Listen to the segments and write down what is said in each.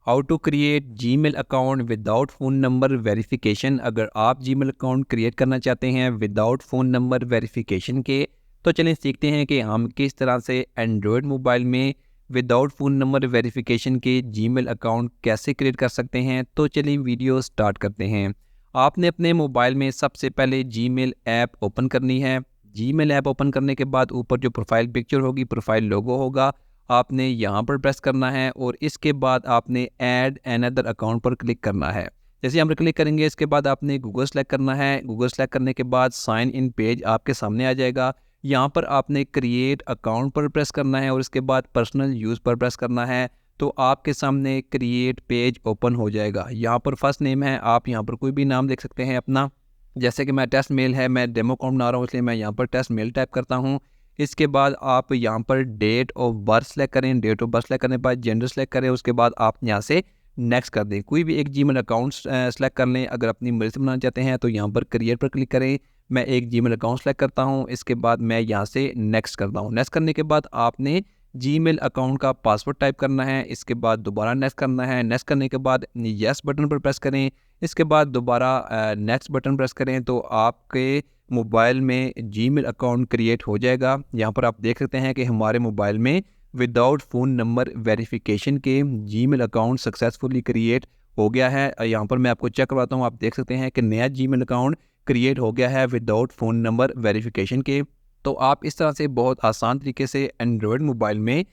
How to create Gmail account without phone number verification. अगर आप Gmail account create करना चाहते हैं विदाउट फ़ोन नंबर वेरिफिकेशन के, तो चलें सीखते हैं कि हम किस तरह से एंड्रॉयड मोबाइल में विदाउट फ़ोन नंबर वेरिफिकेशन के जीमेल अकाउंट कैसे क्रिएट कर सकते हैं। तो चलिए वीडियो स्टार्ट करते हैं। आपने अपने मोबाइल में सबसे पहले जीमेल ऐप ओपन करनी है। जीमेल ऐप ओपन करने के बाद ऊपर जो प्रोफाइल पिक्चर होगी, प्रोफाइल लोगो होगा, आपने यहाँ पर प्रेस करना है और इसके बाद आपने ऐड अनदर अकाउंट पर क्लिक करना है। जैसे यहाँ पर क्लिक करेंगे इसके बाद आपने गूगल सेलेक्ट करना है। गूगल सेलेक्ट करने के बाद साइन इन पेज आपके सामने आ जाएगा। यहाँ पर आपने क्रिएट अकाउंट पर प्रेस करना है और इसके बाद पर्सनल यूज़ पर प्रेस करना है। तो आपके सामने क्रिएट पेज ओपन हो जाएगा। यहाँ पर फर्स्ट नेम है, आप यहाँ पर कोई भी नाम देख सकते हैं अपना। जैसे कि मैं टेस्ट मेल है, मैं डेमो अकाउंट बना रहा हूँ इसलिए मैं यहाँ पर टेस्ट मेल टाइप करता हूँ। इसके बाद आप यहाँ पर डेट ऑफ बर्थ सेलेक्ट करें। डेट ऑफ बर्थ सेलेक्ट करने के बाद जेंडर सेलेक्ट करें। उसके बाद आप यहाँ से नेक्स्ट कर दें। कोई भी एक जीमेल अकाउंट सेलेक्ट कर लें। अगर अपनी मर्जी से बनाना चाहते हैं तो यहाँ पर क्रिएट पर क्लिक करें। मैं एक जीमेल अकाउंट सेलेक्ट करता हूँ। इसके बाद मैं यहाँ से नेक्स्ट करता हूँ। नेक्स्ट करने के बाद आपने जीमेल अकाउंट का पासवर्ड टाइप करना है। इसके बाद दोबारा नेक्स्ट करना है। नेक्स्ट करने के बाद येस बटन पर प्रेस करें। इसके बाद दोबारा नेक्स्ट बटन प्रेस करें तो आपके मोबाइल में जीमेल अकाउंट क्रिएट हो जाएगा। यहाँ पर आप देख सकते हैं कि हमारे मोबाइल में विदाउट फ़ोन नंबर वेरिफिकेशन के जीमेल अकाउंट सक्सेसफुली क्रिएट हो गया है। यहाँ पर मैं आपको चेक करवाता हूँ। आप देख सकते हैं कि नया जीमेल अकाउंट क्रिएट हो गया है विदाउट फ़ोन नंबर वेरिफिकेशन के। तो आप इस तरह से बहुत आसान तरीके से एंड्रॉयड मोबाइल में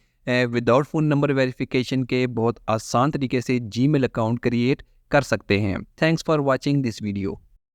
विदाउट फ़ोन नंबर वेरिफिकेशन के बहुत आसान तरीके से जीमेल अकाउंट क्रिएट कर सकते हैं। Thanks for watching this video.